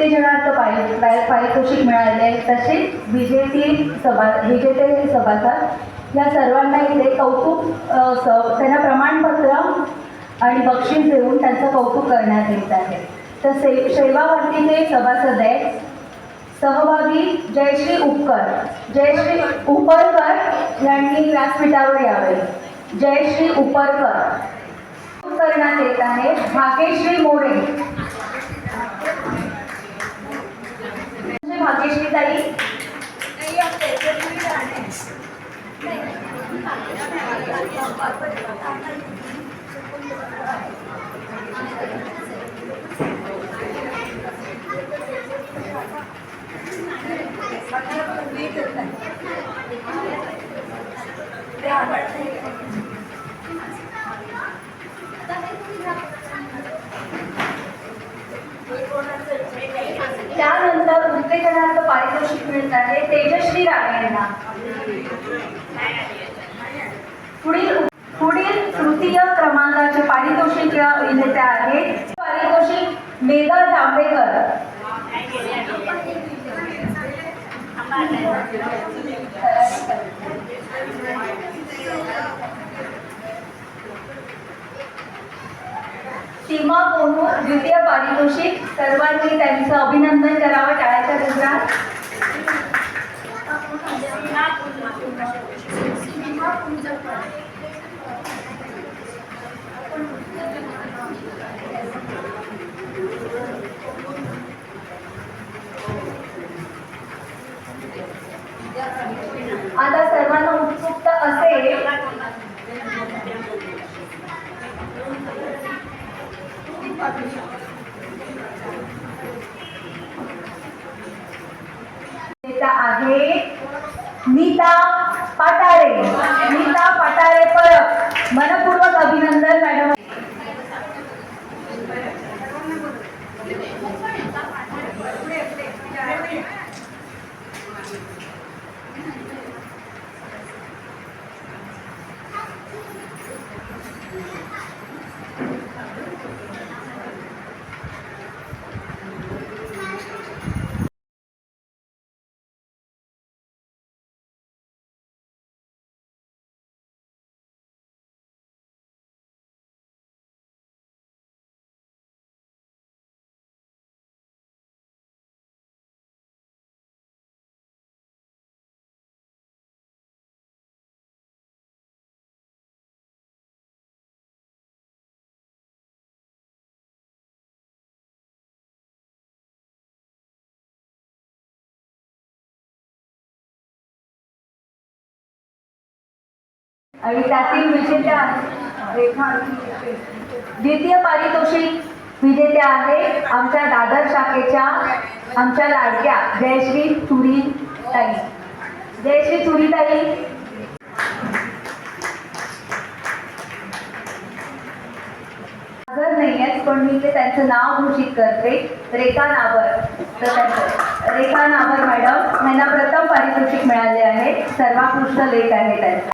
उत्तेजनार्थ पारितोषिक मिळाले. तसेच विजेते सभासद या सर्वांना इथे कौतुक त्यांना प्रमाणपत्र आणि बक्षीस देऊन त्यांचं कौतुक करण्यात येत आहे. तर सेवावर्तीचे सभासद आहेत सहभागी जयश्री उपरकर यांनी व्यासपीठावर यावे. जयश्री उपरकर करण्यात येत आहे. भाग्यश्री मोरे भाग्यश्री ताई त्यानंतर उत्तेजनार्थ पारितोषिक मिळत आहे तेजश्री राणे यांना. पुढील तृतीय क्रमांकाचे पारितोषिक विजेते आहेत. पारितोषिक मेघा जांभेकर. सीमा कोनू द्वितीय पारितोषिक. सर्वांनी त्यांचं अभिनंदन करावं टाळ्याच्या गजरात. आता सर्वांना उत्सुकता असेल आहे नीता पाटाळे. नीता पाटाळे परब मनपूर्वक अभिनंदन मॅडम. आणि त्यातील विजेत्या द्वितीय पारितोषिक विजेत्या आहे आमच्या दादर शाखेच्या आमच्या लाडक्या जयश्री चुरीताई. जयश्री चुरीताई हजर नाही आहेत पण मी ते त्यांचं नाव घोषित करते. रेखा नाबर. तर रेखा नाबर मॅडम यांना प्रथम पारितोषिक मिळाले आहे. सर्वोत्कृष्ट लेख आहे त्यांचा.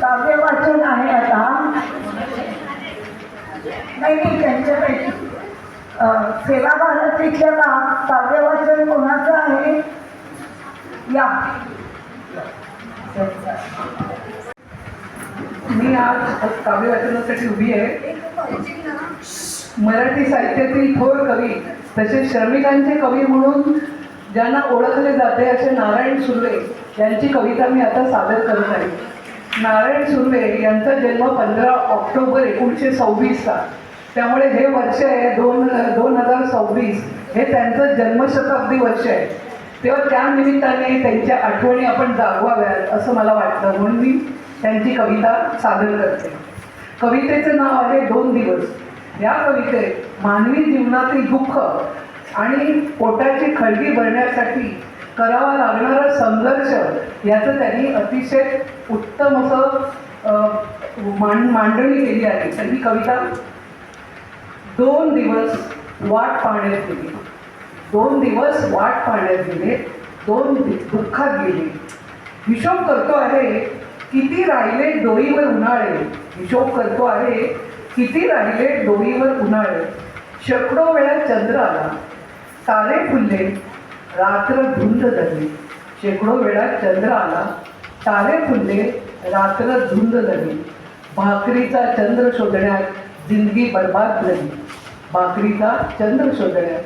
काव्य वाचन आहे आता नाही त्यांच्यापैकी सेवा भारतीच्या काव्य वाचन कोणाचं आहे या. मी आज काव्य वाचनासाठी उभी आहे. मराठी साहित्यातील थोर कवी तसेच श्रमिकांचे कवी म्हणून ज्यांना ओळखले जाते असे नारायण सुर्वे यांची कविता मी आता सादर करत आहे. नारायण सुर्वे यांचा जन्म 15 ऑक्टोबर 1926चा. त्यामुळे हे वर्ष आहे 2026 हे त्यांचं जन्मशताब्दी वर्ष आहे. तेव्हा त्यानिमित्ताने त्यांच्या आठवणी आपण जागवाव्यात असं मला वाटतं म्हणून मी त्यांची कविता सादर करते. कवितेचं नाव आहे 2 दिवस. या कवितेत मानवी जीवनातील दुःख आणि पोटाची खळगी भरण्यासाठी करावा लागणारा संघर्ष याचं त्यांनी अतिशय उत्तम असं मांडणी केली आहे. तर ही कविता 2 दिवस वाट पाहण्यात गेली. 2 दिवस वाट पाहण्यात गेले. 2 दुःखात गेले. हिशोब करतो आहे किती राहिले डोईवर उन्हाळे. हिशोब करतो आहे किती राहिले डोईवर उन्हाळे. शेकडो वेळा चंद्र आला तारे फुलले, रात्र धुंद झाली. शेकडो वेळा चंद्र आला, तारे फुलले, रात्र धुंद झाली. भाकरीचा चंद्र शोधण्यात जिंदगी बर्बाद झाली. भाकरीचा चंद्र शोधण्यात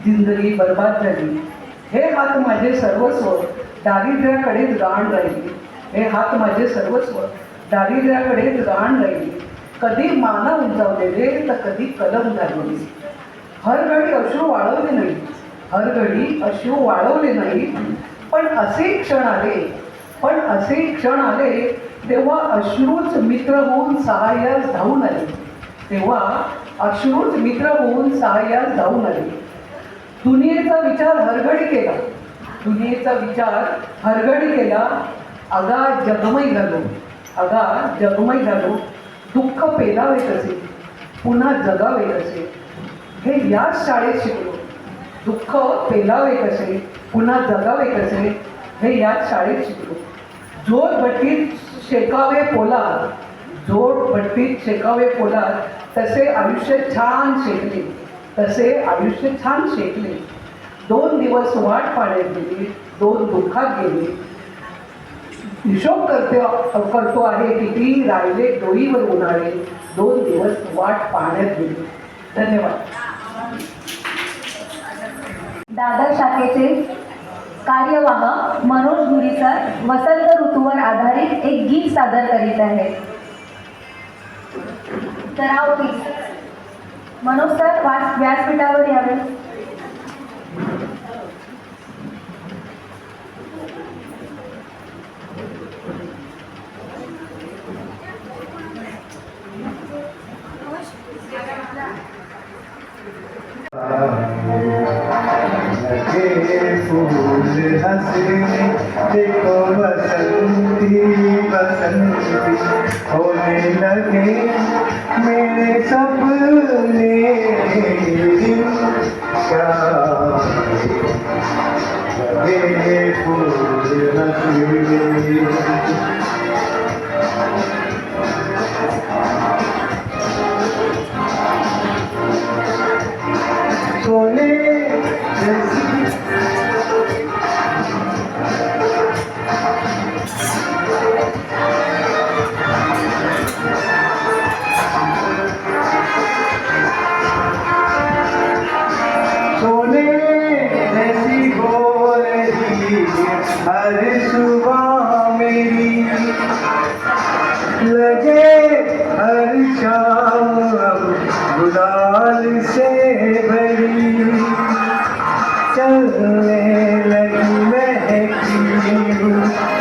जिंदगी बर्बाद झाली. हे हात माझे सर्वस्व, दारिद्र्याकडेच गाण राहिली. हे हात माझे सर्वस्व, दारिद्र्याकडेच गाण राहिली. कधी माना उंचावलेले तर कधी कलम झालेली. हर घडी अश्रू वाळवले नाही, हर घडी अश्रू वाळवले नाही. पण असे क्षण आले तेव्हा अश्रूच मित्र होऊन सहाय्यास धावून आले. तेव्हा अश्रूच मित्र होऊन सहाय्यास धावून आले. दुनियेचा विचार हरघडी केला, दुनियेचा विचार हरघडी केला. अगा जगमय झालो, दुःख पेलावे कसे, पुन्हा जगावे कसे. हे याच शाळेत शिकलो. दुःख पेलावे कसे, पुन्हा जगावे कसे, हे याच शाळेत शिकलो. जोड भट्टीत शेकावे पोलाद, तसे आयुष्य छान शेकले. 2 दिवस वाट पाण्यात गेली, 2 दुःखात गेली. हिशोब करतो आहे किती राहिले डोईवर उन्हाळे. 2 दिवस वाट पाण्यात गेली. धन्यवाद. दादर शाखेचे कार्यवाह मनोज गुरी सर वसंत ऋतूवर आधारित एक गीत सादर करीत आहेत. तर आओ प्लीज मनोज सर व्यासपीठावर यावे. लगे फूल हंसने देखो बसंती बसंती होने लगे मेरे सपने क्या लगे फूल हंसने सोने सोने ऐसी हो रही हर सुबह मेरी लगे हर शाम अब गुलाल से भरी चलने लगी महकी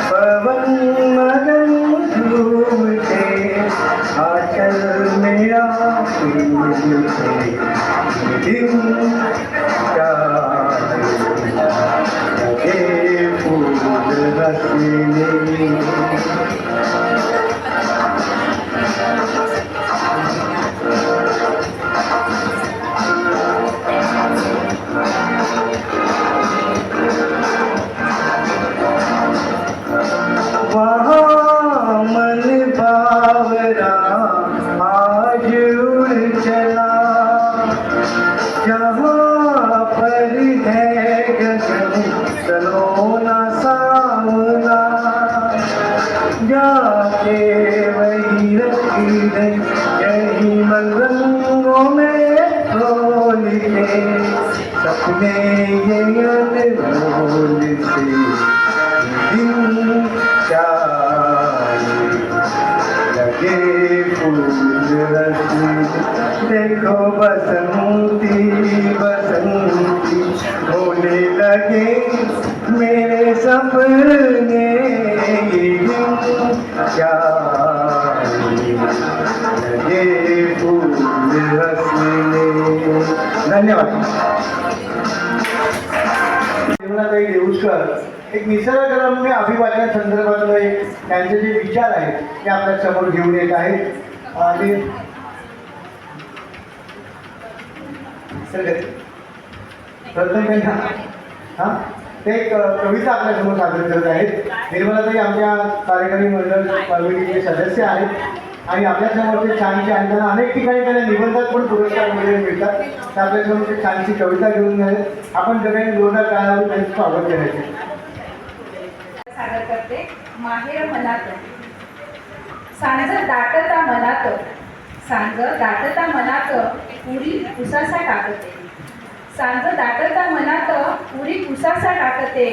पवन मदन झूमते आचल मेरा दिन का लगे फूल रसीले वहाँ मन बावरा आज उड़ चला जहाँ पर है गगन सलोना सावना जाके वही रखी गई यही मलरंगों में खोल के सपने ये अनमोल से दिन क्या लगे फूल रसीले देखो बसंती बसंती होने लगे मेरे सपने ये दिन क्या लगे फूल रसीले. धन्यवाद. यमुनाताई देऊळकर एक निसर्गरम्य अभिवाचनासंदर्भातलं एक त्यांचे जे विचार आहेत ते आपल्या समोर घेऊन येत आहेत. आणि हां ते एक कविता आपल्यासमोर सादर करत आहेत. निर्मलाताई आमच्या कार्यकारी मंडळ कमिटीचे सदस्य आहेत. आणि आपल्यासमोर ते छानशी आणि त्यांना अनेक ठिकाणी त्यांना निबंधात पण पुरस्कार वगैरे मिळतात. तर आपल्यासमोर ते छानशी कविता घेऊन आले. आपण सगळ्यांनी जोरदार काळावर त्यांचं स्वागत करायचे. सादर करते. माहेर मनात सांज दाटता मनात, सांज दाटता मनात पुरी उसासा टाकते, सांज दाटता मनात पुरी उसासा टाकते,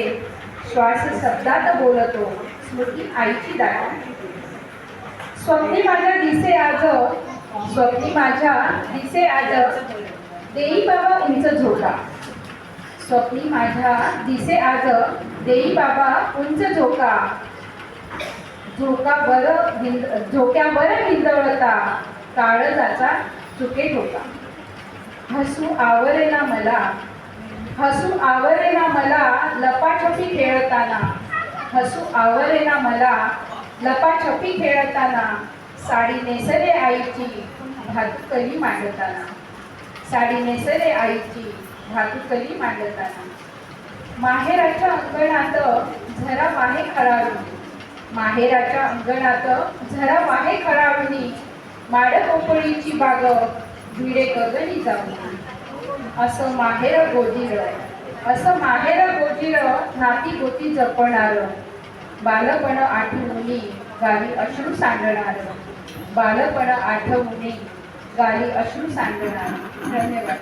श्वास शब्दात बोलतो स्मृती आईची दाटते. स्वप्नी माझ्या दिसे आज, स्वप्नी माझ्या दिसे आज देई बाबा उंच झोका, स्वप्नी माझ्या दिसे आज देई बाबा उंच झोका, झोक्यावर हिंदवळता काळजाचा चुके ठोका. हसू आवरेना मला, हसू आवरेना मला लपाछपी खेळताना, हसू आवरेना मला लपाछपी खेळताना, साडी नेसरे आईची भातुकली मांडताना, साडी नेसरे आईची भातुकली मांडताना. माहेराच्या अंगणात झरा वाहे खराळून, माहेराच्या अंगणात झरा वाहे खराळूनी, माड पोपळीची बाग भिडे गगनी जाऊन. असं माहेर गोजीर, असं माहेर गोजीर नाती गोती जपणार, बालपण आठवुनी गावी अश्रू सांडणार, बालपण आठवुनी गावी अश्रू सांडणार. धन्यवाद.